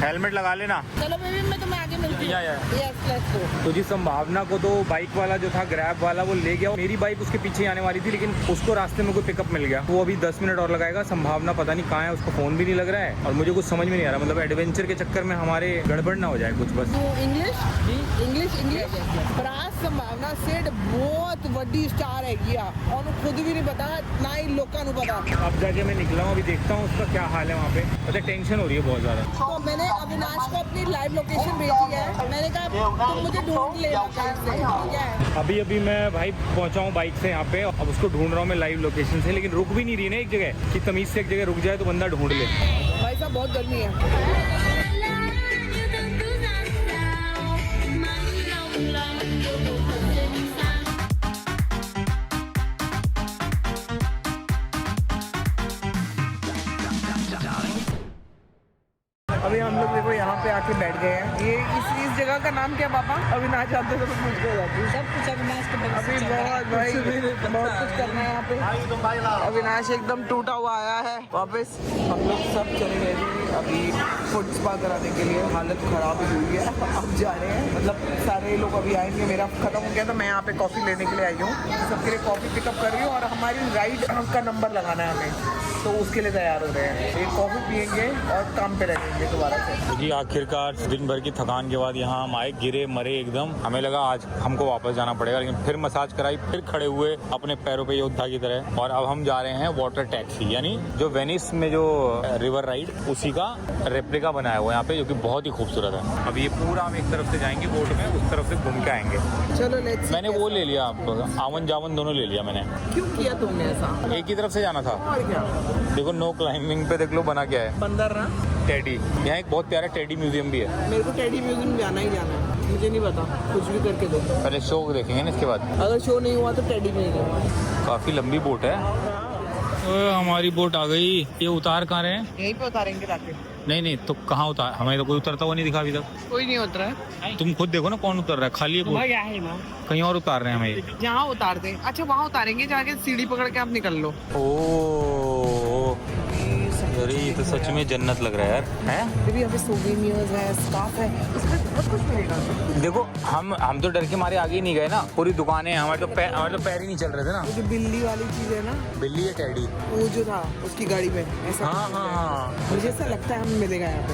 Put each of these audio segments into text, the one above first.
Helmet लगा लेना। चलो बेबी मैं तुम्हें आगे मिलती हूँ। Yes let's go. तो जी संभावना को तो बाइक वाला जो था ग्रैब वाला वो ले गया, मेरी बाइक उसके पीछे आने वाली थी लेकिन उसको रास्ते में कोई पिकअप मिल गया। वो अभी 10 मिनट और लगाएगा। संभावना पता नहीं कहाँ है, उसको फोन भी नहीं लग रहा है और मुझे कुछ समझ में नहीं आ रहा, मतलब एडवेंचर के चक्कर में हमारे गड़बड़ ना हो जाए कुछ बस। इंग्लिश इंग्लिश इंग्लिश प्रास संभावना सेठ बहुत बड़ी स्टार है गया और खुद भी नहीं पता ना ही लोगों को पता। अब जाके मैं निकला हूँ, अभी देखता हूँ उसका क्या हाल है वहाँ पे। मतलब टेंशन हो रही है बहुत ज्यादा। तो मैंने अविनाश को अपनी लाइव लोकेशन भेजी है। मैंने कहा तुम मुझे ढूंढ ले ठीक है। अभी मैं भाई पहुंचा हूँ बाइक से यहाँ पे, अब उसको ढूंढ रहा हूँ मैं लाइव लोकेशन से, लेकिन रुक भी नहीं रही ना एक जगह कि तमीज से एक जगह रुक जाए तो बंदा ढूंढ ले। भाई साहब बहुत गर्मी है। अभी हम लोग देखो यहाँ पे आके बैठ गए हैं। ये इस जगह का नाम क्या पापा? अविनाश जानते तो मुझको हो जाती है सब कुछ। अविनाश को अभी बहुत भाई बहुत कुछ करना है यहाँ पे। अविनाश एकदम टूटा हुआ आया है वापस। हम लोग सब चले गए थे अभी फुट स्पा कराने के लिए, हालत खराब हुई है। अब जा रहे हैं, मतलब सारे लोग अभी आएंगे। मेरा खत्म हो गया तो मैं यहाँ पे कॉफ़ी लेने के लिए आई हूँ, सबके लिए कॉफ़ी पिकअप कर रही हूँ और हमारी राइड का नंबर लगाना है हमें, तो उसके लिए तैयार हो रहे हैं। एक कॉफ़ी पियेंगे और काम पे लगेंगे दोबारा से। जी आखिरकार दिन भर की थकान के बाद यहाँ हम आए, गिरे मरे एकदम। हमें लगा आज हमको वापस जाना पड़ेगा, लेकिन फिर मसाज कराई, फिर खड़े हुए अपने पैरों पे योद्धा की तरह। और अब हम जा रहे हैं वाटर टैक्सी, यानी जो वेनिस में जो रिवर राइड उसी का रेप्लिका बनाया हुआ है यहाँ पे, जो कि बहुत ही खूबसूरत है। अब ये पूरा हम एक तरफ से जाएंगे बोट में, उस तरफ से घूम के आएंगे। चलो लेट्स। मैंने वो ले लिया, आवन जावन दोनों ले लिया मैंने। क्यों किया तुमने ऐसा? एक ही तरफ से जाना था। और क्या? देखो नो क्लाइंबिंग पे देख लो बना क्या है, बंदर ना टेडी। यहाँ एक बहुत प्यारा टेडी म्यूजियम भी है। मेरे को टेडी म्यूजियम जाना ही जाना है, मुझे नहीं पता, कुछ भी करके दो। पहले शो देखेंगे ना, इसके बाद अगर शो नहीं हुआ तो टेडी म्यूजियम। काफी लंबी बोट है। हमारी बोट आ गई। ये उतार कहाँ रहे हैं? यहीं पे उतारेंगे जाके। नहीं तो कहाँ उतार, हमें तो कोई उतरता हुआ नहीं दिखा अभी तक। कोई नहीं उतरा है। तुम खुद देखो ना कौन उतर रहा है, खाली है बोट। कहीं और उतार रहे हैं हमें। यहाँ उतार दे। अच्छा वहाँ उतारेंगे, जाके सीढ़ी पकड़ के आप निकल लो। ओ अरे ये तो सच में जन्नत लग रहा है यार, हैं? अभी यहाँ पे सोवेनियर्स है, स्कार्फ है, इसमें बहुत कुछ मिलेगा। देखो हम तो डर के मारे आगे ही नहीं गए ना, पूरी दुकानें हैं, हमारे तो पैर ही नहीं चल रहे थे ना। वो जो बिल्ली वाली चीज है ना, बिल्ली है टेडी, वो जो था उसकी गाड़ी में ऐसा। हाँ। मुझे ऐसा लगता है हमें मिलेगा यहाँ पे।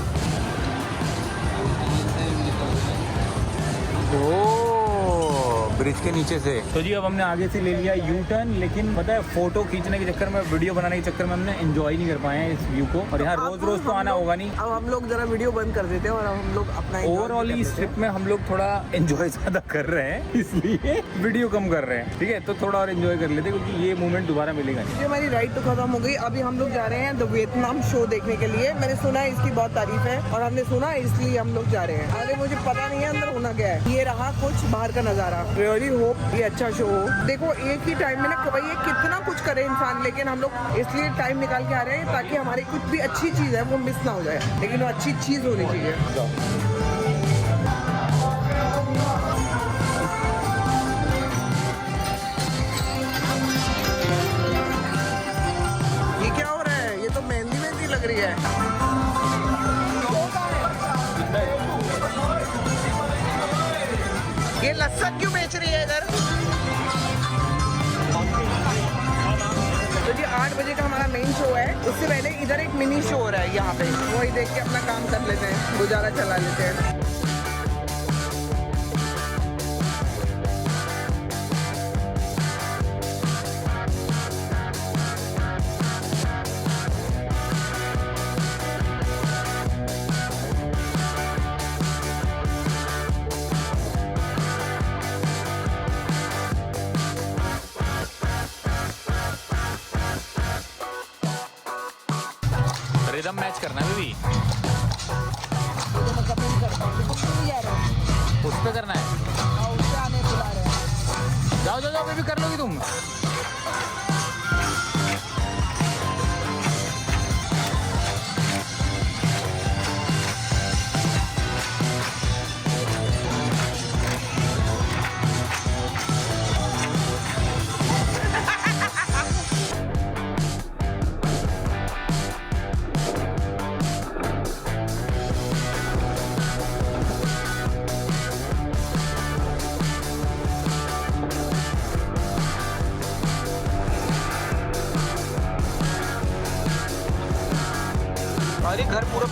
ब्रिज के नीचे से। तो जी अब हमने आगे से ले लिया यू टर्न, लेकिन पता है फोटो खींचने के चक्कर में, वीडियो बनाने के चक्कर में हमने एंजॉय नहीं कर पाए हैं इस व्यू को। और यहाँ रोज रोज तो आना होगा नहीं। अब हम लोग जरा वीडियो बंद कर देते हैं और अब हम लोग अपना ओवरऑल इस ट्रिप में हम लोग थोड़ा एंजॉय ज्यादा कर रहे हैं, इसलिए वीडियो कम कर रहे हैं। ठीक है, तो थोड़ा और एंजॉय कर लेते, क्योंकि ये मोमेंट दोबारा मिलेगा नहीं। हमारी राइड तो खत्म हो गई। अभी हम लोग जा रहे हैं द वियतनाम शो देखने के लिए। मैंने सुना है इसकी बहुत तारीफ है और हमने सुना इसलिए हम लोग जा रहे हैं। आगे मुझे पता नहीं है अंदर होना क्या है। ये रहा कुछ बाहर का नजारा। रियली होप ये अच्छा शो हो। देखो एक ही टाइम में ना भाई ये कितना कुछ करे इंसान, लेकिन हम लोग इसलिए टाइम निकाल के आ रहे हैं ताकि हमारी कुछ भी अच्छी चीज है वो मिस ना हो जाए, लेकिन वो अच्छी चीज होनी चाहिए। ये क्या हो रहा है? ये तो मेहंदी लग रही है। ये लहसुन क्यों बेच रही है इधर? तो जी 8 बजे का हमारा मेन शो है, उससे पहले इधर एक मिनी शो हो रहा है यहाँ पे, वही देख के अपना काम कर लेते हैं, गुजारा चला लेते हैं। रिदम मैच करना है भी, उस पे करना है। जाओ बेबी, कर लोगी तुम।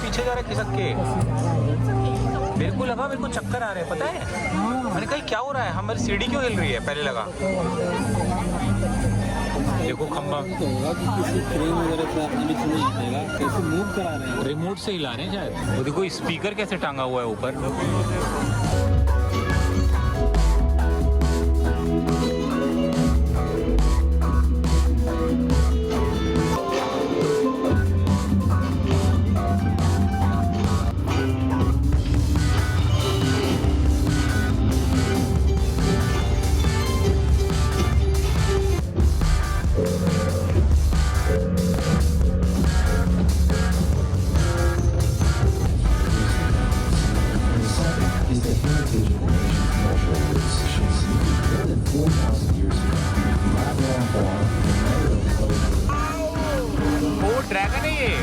पीछे जा रहा है खिसक के। मेरे को लगा, मेरे को चक्कर आ रहे हैं, पता है। मैंने कहा क्या हो रहा है, हमारी सीढ़ी क्यों हिल रही है, पहले लगा। देखो खंबा किसी क्रेन वगैरह से आपने भी नहीं आएगा, कैसे मूव करा रहे हैं, रिमोट से हिला रहे हैं शायद। वो देखो स्पीकर कैसे टांगा हुआ है ऊपर। वो ड्रैगन है ये।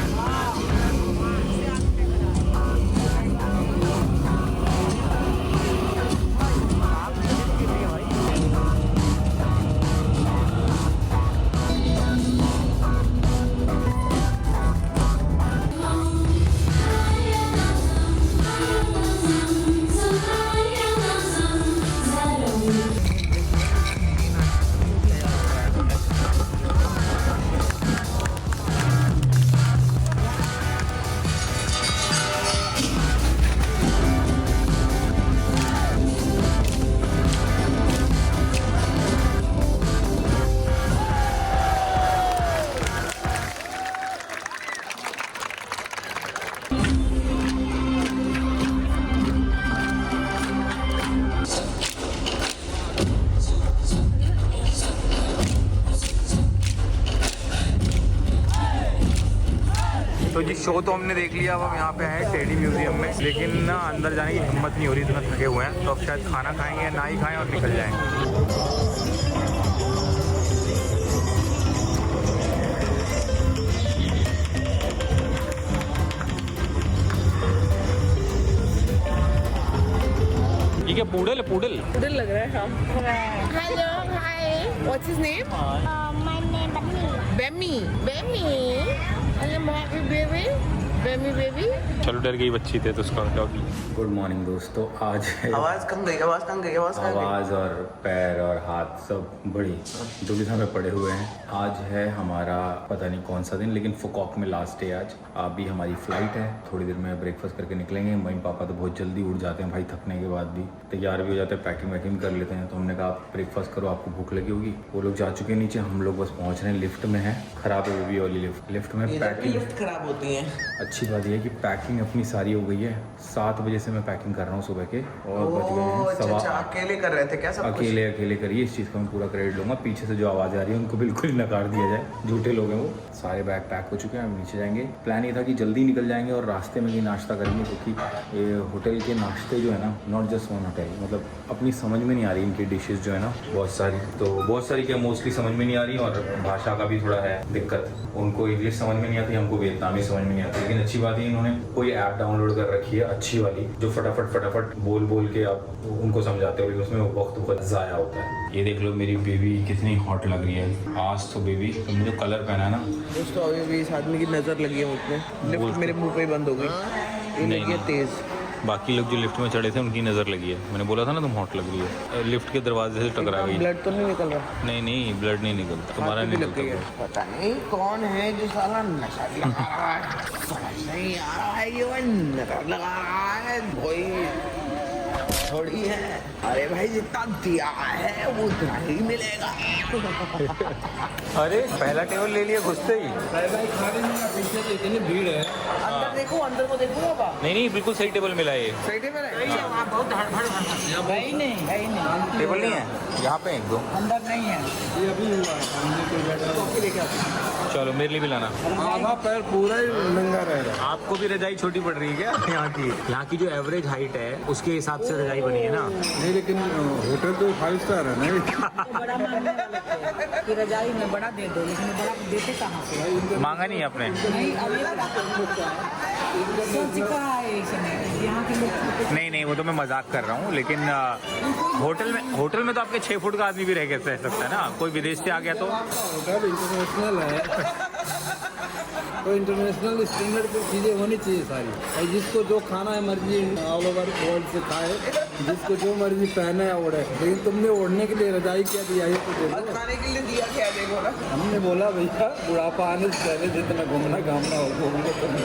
तो जी शो तो हमने देख लिया। अब हम यहाँ पे हैं टेडी म्यूजियम में, लेकिन ना अंदर जाने की हिम्मत नहीं हो रही, इतना थके हुए हैं। तो अब शायद खाना खाएंगे, ना ही खाएं और निकल जाएंगे। ये क्या पूडल है? पूडल पूडल लग रहा है। हाँ। Hello, hi. What's his name? My name is Bemmy. Bemmy. Hello, happy baby. Bemmy baby. चलो डर गई बच्ची थे तो उसका डॉगी। गुड मॉर्निंग दोस्तों। आज है आवाज कम गई, आवाज कम गई, आवाज कम गई। आवाज़ और पैर और हाथ सब बड़ी दुविधा में पड़े हुए हैं। आज है हमारा पता नहीं कौन सा दिन, लेकिन फुकॉक में लास्ट डे आज। अभी हमारी फ्लाइट है, थोड़ी देर में ब्रेकफास्ट करके निकलेंगे। मम्मी पापा तो बहुत जल्दी उठ जाते हैं भाई, थकने के बाद भी तैयार भी हो जाते हैं, पैकिंग वैकिंग कर लेते हैं। तो हमने कहा आप ब्रेकफास्ट करो, आपको भूख लगी होगी। वो लोग जा चुके हैं नीचे, हम लोग बस पहुँच रहे हैं। लिफ्ट में है, खराब है बेबी वाली लिफ्ट में पैकिंग। लिफ्ट खराब होती है। अच्छी बात यह है कि पैकिंग अपनी सारी हो गई है। 7 बजे से मैं पैकिंग कर रहा हूँ सुबह के, और बच गए हैं सवा। अकेले कर रहे थे क्या सब कुछ? अकेले करिए, इस चीज़ का मैं पूरा क्रेडिट लूँगा। पीछे से जो आवाज़ आ रही है उनको बिल्कुल नकार दिया जाए, झूठे लोग हैं वो। सारे बैग पैक हो चुके हैं, हम नीचे जाएंगे। प्लान ये था कि जल्दी निकल जाएंगे और रास्ते में ही नाश्ता करेंगे, क्योंकि ये होटल के नाश्ते जो है ना, नॉट जस्ट वन होटल, मतलब अपनी समझ में नहीं आ रही इनकी डिशेस जो है ना, बहुत सारी क्या मोस्टली समझ में नहीं आ रही। और भाषा का भी थोड़ा है दिक्कत, उनको इंग्लिश समझ में नहीं आती, हमको वियतनामी समझ में नहीं आती। लेकिन अच्छी बात है इन्होंने कोई ऐप डाउनलोड कर रखी है अच्छी वाली, जो फटाफट बोल के आप उनको समझाते हो, उसमें वक्त बहुत ज़ाया होता है। ये देख लो मेरी बेबी कितनी हॉट लग रही है आज तो। बेबी तुमने जो कलर पहना है ना दोस्तों, अभी भी इस आदमी की नजर लगी है मुझ पे। लिफ्ट मेरे मुंह पे ही बंद हो गई, ये लगी है तेज। बाकी लोग जो लिफ्ट में चढ़े थे उनकी नज़र लगी है। मैंने बोला था ना तुम हॉट लग रही है। लिफ्ट के दरवाजे से टकरा गई। ब्लड तो नहीं निकल रहा? नहीं ब्लड नहीं निकलता, तुम्हारा नहीं लग गई है। निकलता। पता नहीं कौन है जो साला नशा लगा रहा है, समझ नहीं आ रहा है। ये नशा लगा रहा है कोई थोड़ी है। अरे भाई जितना दिया है वो उतना ही मिलेगा। अरे पहला टेबल ले लिया घुसते ही। भाई खाने में पीछे से इतनी भीड़ है। अंदर देखो, अंदर को देखो बाबा। नहीं बिल्कुल सही टेबल मिला ये। सही टेबल है। बहुत नहीं टेबल नहीं है यहाँ पे, एक दो अंदर नहीं है। ये अभी हुआ है, सामने कोई बैठा है। चलो मेरे लिए भी लाना। आधा पैर पूरा ही नंगा रहेगा। आपको भी रजाई छोटी पड़ रही है क्या? यहाँ की जो एवरेज हाइट है उसके हिसाब से रजाई बनी है ना। नहीं लेकिन होटल तो 5 स्टार है ना। बड़ा मांगने वाले थे कि रजाई में बड़ा दे दो, लेकिन बड़ा देते कहाँ से? मांगा नहीं आपने? नहीं, अब ये सोच कहा है इसने, यहाँ के लोग। नहीं वो तो मैं मजाक कर रहा हूँ, लेकिन होटल में तो आपके 6 फुट का आदमी भी रह सकता है ना। कोई विदेश से आ गया तो होटल इंटरनेशनल है। तो इंटरनेशनल स्टैंडर्ड की चीज़ें होनी चाहिए सारी, और जिसको जो खाना है मर्जी ऑल ओवर वर्ल्ड से खाए, जिसको जो मर्जी पहने है ओढ़े। लेकिन तुमने ओढ़ने के लिए रजाई क्या दिया है तो और खाने के लिए दिया क्या है देखो ना। हमने बोला भैया बुढ़ापा आने से पहले जितना घूमना घामना हो घूमने तुमने।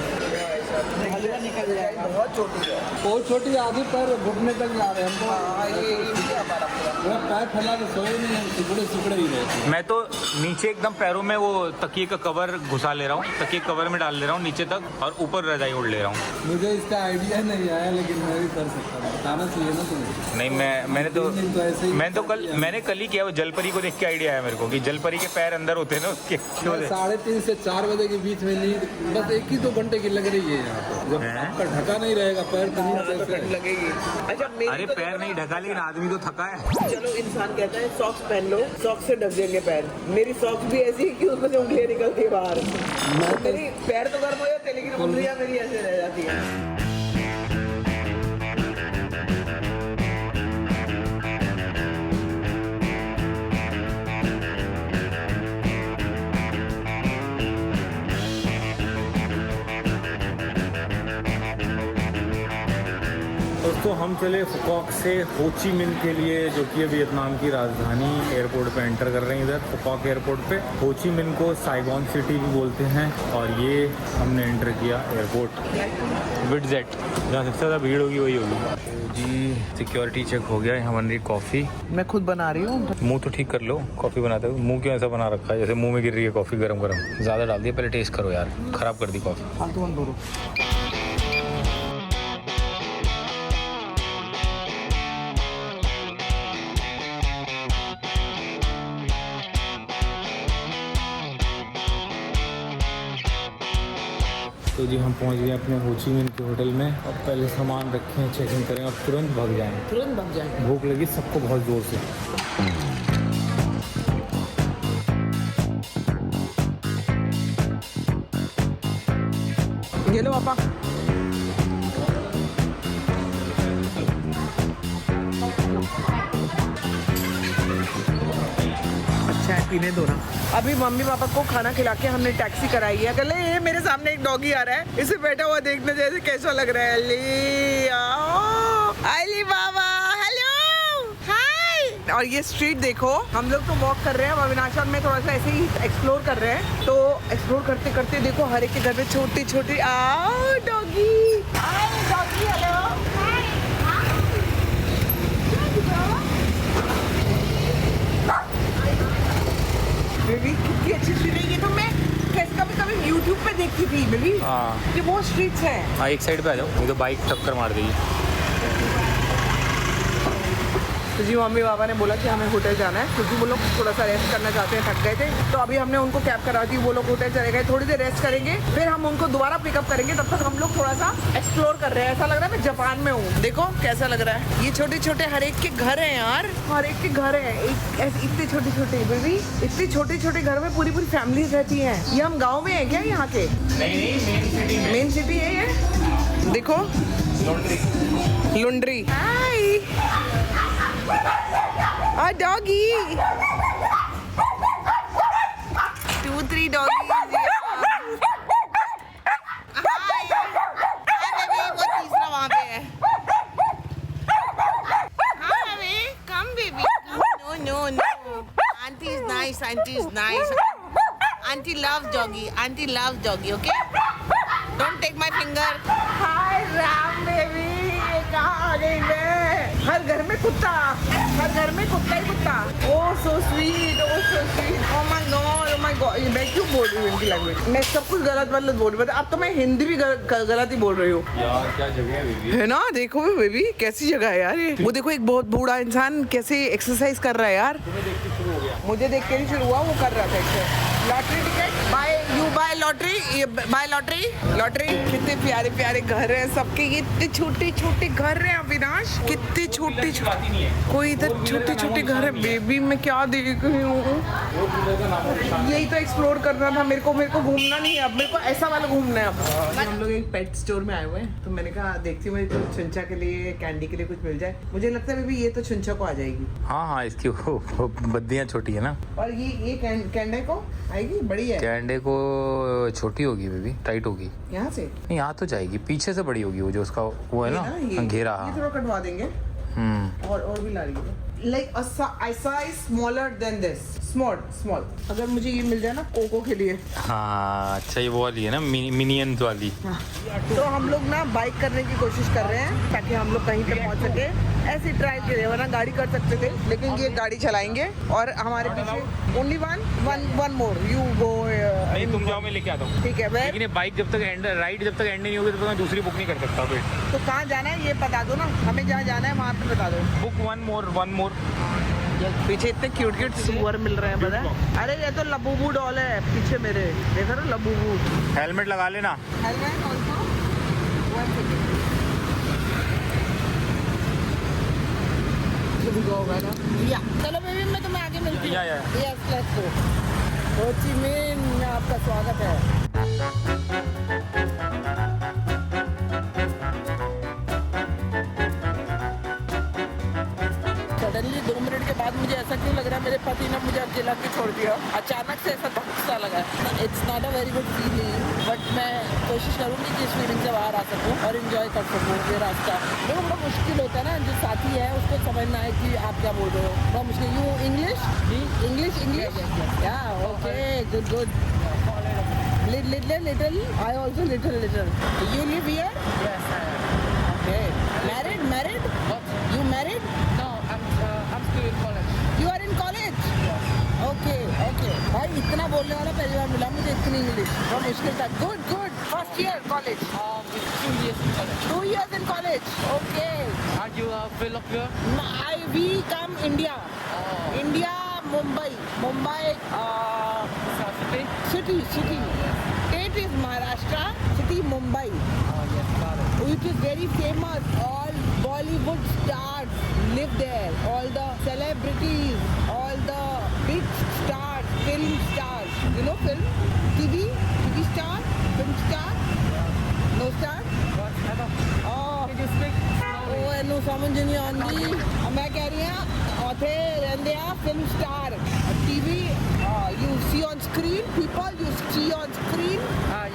हलवा निकल जाएगा, बहुत छोटी है। बहुत छोटी आदि पर घुटने तक जा रहे हैं हम हाँ, ये हमारा पूरा तो पैर फैला के सोए नहीं, हम सिकुड़े सिकुड़े ही रहते। मैं तो नीचे एकदम पैरों में वो तकिए का कवर घुसा ले रहा हूँ, तकिए कवर में डाल ले रहा हूँ नीचे तक, और ऊपर रजाई ओढ़ ले रहा हूँ। मुझे इसका आइडिया नहीं आया, लेकिन मैं भी कर सकता हूँ, बताना चाहिए ना तुम्हें। नहीं मैंने कल ही किया, वो जलपरी को देख के आइडिया आया मेरे को कि जलपरी के पैर अंदर होते हैं ना उसके। 3:30 से 4 बजे के बीच में नींद बस 1 ही 2 घंटे की लग रही है यहाँ पे। जब आपका ढका नहीं रहेगा पैर तो नींद कैसे लगेगी। अच्छा अरे तो पैर नहीं ढका, लेकिन आदमी तो थका है। चलो इंसान कहता है सॉक्स पहन लो, सॉक्स से ढक जाएंगे पैर। मेरी सॉक्स भी ऐसी है कि उसमें से उंगलियां निकलती है बाहर। मेरी पैर तो गर्म हो जाते हैं लेकिन उंगलियां मेरी ऐसे रह जाती हैं। दोस्तों हम चले फुकॉक से हो ची मिन के लिए, जो कि वियतनाम की राजधानी, एयरपोर्ट पे एंटर कर रहे हैं। इधर फुकॉक एयरपोर्ट पे हो ची मिन को साइगोन सिटी भी बोलते हैं, और ये हमने एंटर किया एयरपोर्ट विडजेट, जहाँ सबसे ज़्यादा भीड़ होगी वही होगी। जी सिक्योरिटी चेक हो गया। यहाँ बन रही कॉफ़ी, मैं खुद बना रही हूँ। मुंह तो ठीक कर लो, कॉफ़ी बनाते हुए मुंह क्यों ऐसा बना रखा है जैसे मुंह में गिर रही है कॉफ़ी गरम गरम। ज़्यादा डाल दिया, पहले टेस्ट करो यार, ख़राब कर दी कॉफ़ी। फालतू मत बोलो। तो जी हम पहुंच गए अपने हो ची मिन के होटल में। अब पहले सामान रखें, चेक इन करें, अब तुरंत भाग जाएं। तुरंत बन जाएंगे। भूख लगी सबको बहुत ज़ोर से। ये लो पापा। अच्छा है, पीने दो ना। अभी मम्मी पापा को खाना खिला के हमने टैक्सी कराई है। कल ये मेरे सामने एक डॉगी आ रहा है, इसे बैठा हुआ देखने जैसे कैसा लग रहा है। अली बाबा हेलो हाय। और ये स्ट्रीट देखो, हम लोग तो वॉक कर रहे हैं, अविनाश और मैं थोड़ा सा ऐसे ही एक्सप्लोर कर रहे हैं। तो एक्सप्लोर करते करते देखो हर एक के घर में छोटी छोटी डॉगी। हेलो बेबी, कितनी अच्छी स्ट्रीट है ये। तो मैं कैसे कभी कभी यूट्यूब पे देखती थी बेबी। हाँ ये बहुत स्ट्रीट्स हैं। हाँ एक साइड पे आ जाओ, नहीं तो बाइक टक्कर मार देगी। तो जी मम्मी पापा ने बोला कि हमें होटल जाना है, क्योंकि वो लोग थोड़ा सा रेस्ट करना चाहते हैं, थक गए थे। तो अभी हमने उनको कैब करा दी, वो लोग होटल चले गए, थोड़ी देर रेस्ट करेंगे, फिर हम उनको दोबारा पिकअप करेंगे। तब तक हम लोग थोड़ा सा एक्सप्लोर कर रहे हैं। ऐसा लग रहा है मैं जापान में हूँ। देखो कैसा लग रहा है। ये छोटे छोटे हर एक के घर हैं यार, हर एक के घर हैं। इतने छोटे छोटे बेबी, इतने छोटे छोटे घर में पूरी पूरी फैमिलीज रहती हैं। ये हम गाँव में है क्या यहाँ के? नहीं मेन सिटी है ये। देखो laundry. Hi a doggy 2-3 doggies hi baby, वो तीसरा वहाँ पे है। Hi baby, come baby, come. No aunty is nice, aunty is nice, aunty love doggy, aunty love doggy. Okay don't take my finger. हाय Ram baby, कहाँ आ गई मैं? हर घर में कुत्ता, हर घर में कुत्ता ही कुत्ता। Oh so sweet, oh so sweet. Oh my God, oh my God. मैं क्यों बोल रही हूँ इनकी लैंग्वेज? मैं सब कुछ गलत बोल रही हूँ। अब तो मैं हिंदी भी गलत ही बोल रही हूँ यार। क्या जगह है बेबी, है ना? देखो बेबी कैसी जगह है यार ये। वो देखो एक बहुत बूढ़ा इंसान कैसे एक्सरसाइज कर रहा है यार। मुझे देख के नहीं शुरू हुआ, वो कर रहा था exercise. Lottery ticket buy, you buy lottery, buy lottery. Lottery. कितने प्यारे प्यारे घर हैं सबके। ये इतने छोटे छोटे घर हैं अविनाश, कितने छोटे छोटे। कोई इधर छोटे छोटे घर है बेबी। मैं क्या देख रही हूँ, यही तो एक्सप्लोर करना था मेरे को घूमना नहीं है अब, मेरे को ऐसा वाला घूमना है अब। हम लोग एक पेट स्टोर में आए हुए हैं, तो मैंने कहा देखती हूँ तो छुंछा के लिए, कैंडी के लिए कुछ मिल जाए। मुझे लगता है बेबी ये तो छुंछा को आ जाएगी। हाँ इसकी वो बद्दियाँ छोटी है ना। और ये कैंडे को आएगी, बड़ी है। कैंडे को छोटी होगी बेबी, टाइट होगी। यहाँ से नहीं यहाँ तो जाएगी, पीछे से बड़ी होगी वो जो उसका वो है ना घेरा। ये थोड़ा कटवा देंगे और भी ला रही है like a size smaller than this, small। अगर मुझे ये मिल जाए ना कोको के लिए। हाँ अच्छा, ये वो वाली है ना मिनियंस वाली। तो हम लोग ना बाइक करने की कोशिश कर रहे हैं ताकि हम लोग कहीं पे पहुंच सके, ऐसी ड्राइव के लिए, वरना गाड़ी कर सकते थे, लेकिन ये गाड़ी चलाएंगे और हमारे पीछे only one more you go. नहीं तुम जाओ, मैं लेके आता हूँ। ठीक है, मैं लेकिन ये बाइक जब तक एंड राइड जब तक एंड नहीं होगी तब तक मैं दूसरी बुक नहीं कर सकता। फिर तो कहाँ जाना है ये बता दो ना, हमें जहाँ जाना है वहाँ पे बता दो। Book one more. पीछे इतने क्यूट सुअर मिल रहे हैं, पता है? अरे ये तो लबूबू डॉल है पीछे मेरे, देखो ना लबूबू। हेलमेट लगा लेना। Helmet also 1 second. या चलो बेबी, मैं तुम्हें आगे मिलती हूँ। Yes let's go. हो ची मिन में आपका स्वागत है। सडनली 2 मिनट के बाद मुझे ऐसा क्यों लग रहा है मेरे पति ने मुझे अकेला क्यों छोड़ दिया, अचानक से ऐसा धक्का लगा। It's not a very good feeling, but मैं कोशिश करूँगी कि इस फीलिंग से बाहर आ सकूँ और इन्जॉय कर सकूँ ये रास्ता। देखो बड़ा मुश्किल होता है ना, जो साथी है उसको समझना है कि आप क्या बोल रहे हो, बड़ा मुश्किल। यू इंग्लिश या okay good. Little. I also little. You live here? Yes, I am. Okay. Married? What? You married? No, I'm still in college. You are in college? Okay. भाई इतना बोलने वाला पहली बार मिला मुझे, इतनी इंग्लिश बहुत मुश्किल था। Good. First year college. It's 2 years in college. 2 years in college. Okay. Are you a Filipino? We come India. Oh. India, Mumbai. City? City. State is Maharashtra. City Mumbai. Oh, yes, got it. Which is very famous. All Bollywood stars live there. All the celebrities, all the big stars, film stars. You know film? TV star, film star. No star? What? I don't. Oh, Can you speak slowly? oh, no समझ नहीं आती। मैं कह रही हूँ उथे रहंदे आ film star. TV you see on screen, people you see on screen.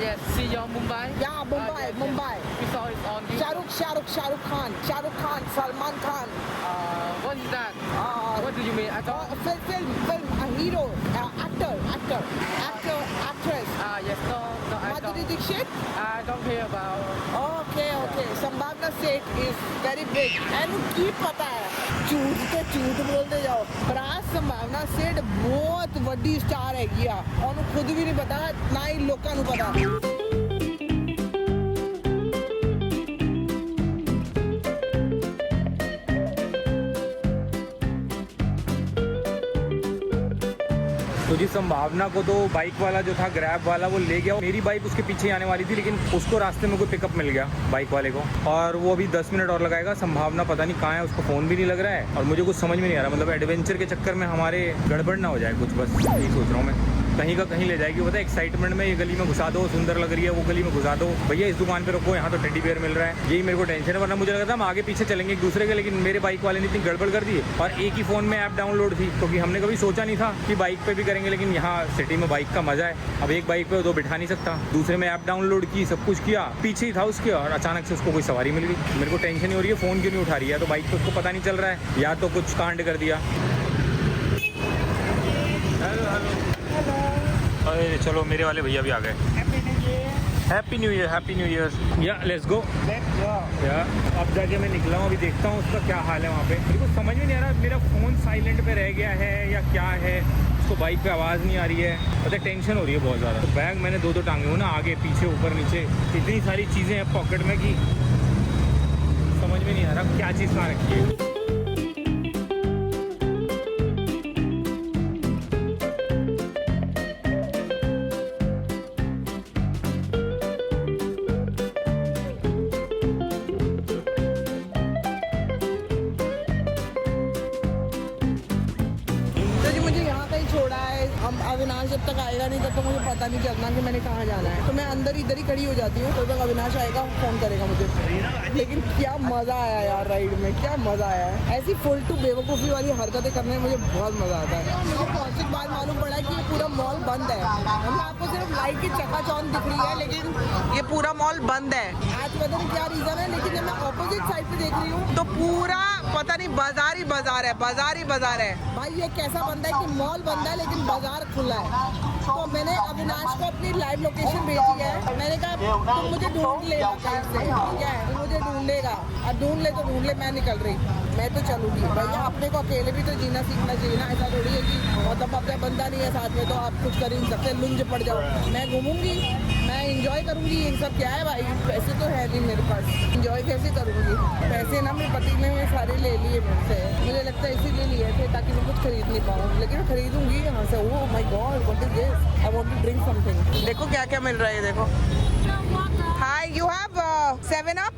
Yes, see you Mumbai? Yeah, Mumbai. We saw it on YouTube. Shahrukh Khan, Salman Khan. What is that? What do you mean? I don't. Film, a hero, actor, actress. Yes, no, I Madhuri don't. Dixit. I don't hear about. Okay. संभावना सेठ is very big. एनु की पता है, झूठ बोलते जाओ, पर आज संभावना सेठ बहुत वड्डी स्टार है गया, और खुद भी नहीं पता, ना ही लोगों को पता। तो जी संभावना को तो बाइक वाला जो था ग्रैब वाला वो ले गया, मेरी बाइक उसके पीछे आने वाली थी, लेकिन उसको रास्ते में कोई पिकअप मिल गया बाइक वाले को, और वो अभी 10 मिनट और लगाएगा। संभावना पता नहीं कहाँ है, उसको फ़ोन भी नहीं लग रहा है, और मुझे कुछ समझ में नहीं आ रहा, मतलब एडवेंचर के चक्कर में हमारे गड़बड़ ना हो जाए कुछ, बस यही सोच रहा हूँ मैं। कहीं का कहीं ले जाएगी, पता है एक्साइटमेंट में ये गली में घुसा दो, सुंदर लग रही है वो गली में घुसा दो, भैया इस दुकान पे रखो, यहाँ तो टेडी बेयर मिल रहा है, यही मेरे को टेंशन है। वरना मुझे लगा था हम आगे पीछे चलेंगे एक दूसरे के, लेकिन मेरे बाइक वाले ने इतनी गड़बड़ कर दी, और एक ही फ़ोन में ऐप डाउनलोड थी, क्योंकि हमने कभी सोचा नहीं था कि बाइक पे भी करेंगे, लेकिन यहाँ सिटी में बाइक का मज़ा है। अब एक बाइक पे 2 बिठा नहीं सकता, दूसरे में ऐप डाउनलोड की, सब कुछ किया, पीछे ही था उसके, और अचानक से उसको कोई सवारी मिल गई। मेरे को टेंशन ही हो रही है, फ़ोन क्यों नहीं उठा रही है, तो बाइक पे उसको पता नहीं चल रहा है, या तो कुछ कांड कर दिया। अरे चलो मेरे वाले भैया भी आ गए। Happy new year. या लेट्स गो। या अब जाके मैं निकला हूँ, अभी देखता हूँ उसका क्या हाल है वहाँ पे। मेरे को समझ में नहीं आ रहा, मेरा फ़ोन साइलेंट पे रह गया है या क्या है, उसको बाइक पे आवाज़ नहीं आ रही है, मतलब टेंशन हो रही है बहुत ज़्यादा। तो बैग मैंने 2 टांगे हूँ ना, आगे पीछे ऊपर नीचे, इतनी सारी चीज़ें हैं पॉकेट में कि समझ में नहीं आ रहा क्या चीज़ कहाँ रखी है। अविनाश जब तक आएगा नहीं तब तक मुझे पता नहीं चलना कि मैंने कहाँ जाना है। तो मैं अंदर इधर ही खड़ी हो जाती हूँ, तब तक अविनाश आएगा फोन करेगा मुझे। लेकिन क्या मजा आया यार राइड में, क्या मजा आया है। ऐसी फुल टू बेवकूफ़ी वाली हरकतें करने में मुझे बहुत मजा आता है। मुझे पहुंचने के बाद मालूम पड़ा कि ये पूरा मॉल बंद है। हम आपको सिर्फ लाइट की चकाचौंध दिख रही है, लेकिन ये पूरा मॉल बंद है। आज पता नहीं क्या रीजन है, लेकिन जब मैं ऑपोजिट साइड पे देख रही हूँ तो पूरा पता नहीं बाजार ही बाजार है, बाजार ही बाजार है। भाई ये कैसा बंद है कि मॉल बंद है लेकिन बाजार खुला है। तो मैंने अविनाश को अपनी लाइव लोकेशन भेजी है। मैंने कहा तुम मुझे ढूंढ लेगा कहीं से, ठीक है, तुम मुझे ढूंढ लेगा। अब ढूंढ ले तो ढूंढ ले, मैं निकल रही, मैं तो चलूंगी। भैया अपने को अकेले भी तो जीना सीखना चाहिए ना। ऐसा थोड़ी है कि मतलब अपना बंदा नहीं है साथ में तो आप कुछ कर ही नहीं सकते, लुंज पड़ जाओ। मैं घूमूंगी, मैं इंजॉय करूंगी। ये सब क्या है भाई, पैसे तो है नहीं मेरे पास, इंजॉय कैसे करूंगी। पैसे ना मेरे पति ने सारे ले लिए मुझसे, मुझे लगता है इसीलिए लिए थे ताकि मैं कुछ खरीद नहीं पाऊँ, लेकिन खरीदूंगी यहाँ से। Oh my God, what is this? I want to drink something. देखो क्या क्या मिल रहा है, देखो। Hi, you have 7 up?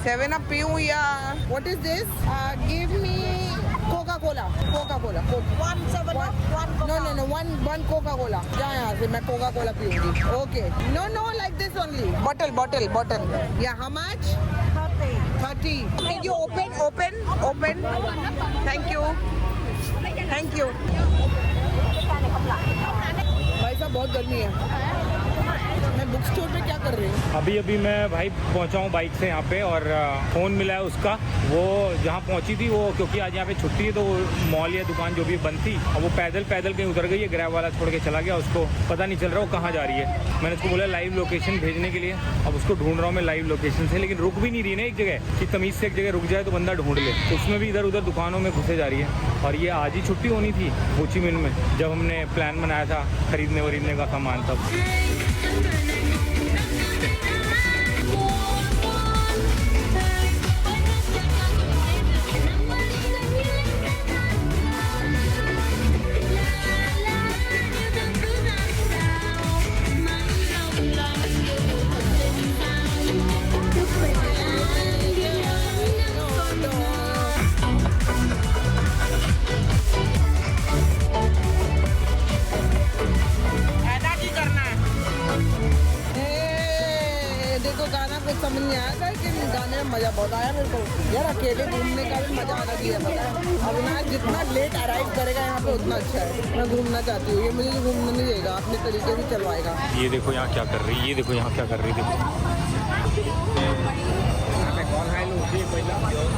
7 up पीऊँ या what is this? Give me Coca Cola. No, one Coca Cola. जा यहाँ से, मैं कोका कोला पीऊंगी। Okay, no like this only. Bottle. या how much? 30। Can you open? Thank you. भाई साहब बहुत गर्मी है। मैं बुक स्टोर पे क्या कर रही हूँ? अभी मैं भाई पहुंचा हूँ बाइक से यहाँ पे, और फ़ोन मिला है उसका। वो जहाँ पहुंची थी वो, क्योंकि आज यहाँ पे छुट्टी है तो वो मॉल या दुकान जो भी बंद थी, और वो पैदल कहीं उतर गई है। ग्रैब वाला छोड़ के चला गया, उसको पता नहीं चल रहा वो कहाँ जा रही है। मैंने उसको बोला लाइव लोकेशन भेजने के लिए, अब उसको ढूंढ रहा हूँ मैं लाइव लोकेशन से, लेकिन रुक भी नहीं रही ना एक जगह कि तमीज़ से एक जगह रुक जाए तो बंदा ढूंढ ले। तो उसमें भी इधर उधर दुकानों में घुसे जा रही है। और ये आज ही छुट्टी होनी थी हो ची मिन्ह में, जब हमने प्लान बनाया था खरीदने वरीदने का सामान तब। गाना कुछ समझ नहीं आया था, लेकिन गाने में मजा बहुत आया मेरे को यार। अकेले घूमने का भी मजा आना चाहिए, पता है। अविनाश जितना लेट अराइव करेगा यहाँ पे उतना अच्छा है। मैं घूमना चाहती हूँ, ये मुझे घूमने नहीं देगा, अपने तरीके से चलवाएगा। ये देखो यहाँ क्या कर रही है, ये देखो यहाँ क्या कर रही है।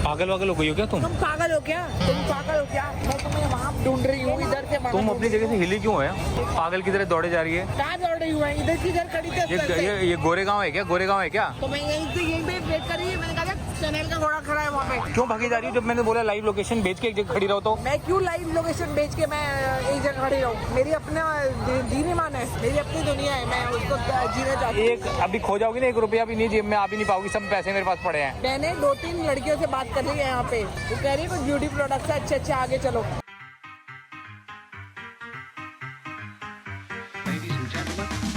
पागल हो गई हो क्या तुम? पागल हो क्या? मैं तुम्हें वहाँ ढूंढ रही हूँ, इधर से। तुम अपनी जगह से हिली क्यों है? पागल की तरह दौड़े जा रही है। कहाँ दौड़ रही हूँ? इधर की इधर खड़ी थी। ये गोरेगांव है क्या? तो मैं यहीं पे वेट कर रही हूँ। मैंने कहा चैनल का घोड़ा खड़ा है वहाँ पे। क्यों भागी जा रही हो? जब मैंने बोला लाइव लोकेशन भेज के एक जगह खड़ी रहो तो। मैं क्यों लाइव लोकेशन भेज के मैं एक जगह खड़ी रहूँ? मेरी अपना जीने मान है, मेरी अपनी दुनिया है, मैं उसको जीना चाहती हूँ। एक अभी खो जाओगी ना, 1 रुपया भी नहीं जेब में आ भी नहीं पाओगी, सब पैसे मेरे पास पड़े हैं। मैंने 2-3 लड़कियों से बात कर रही है यहाँ पे, वो कह रही है कुछ ब्यूटी प्रोडक्ट्स है अच्छे आगे चलो। Ladies and gentlemen,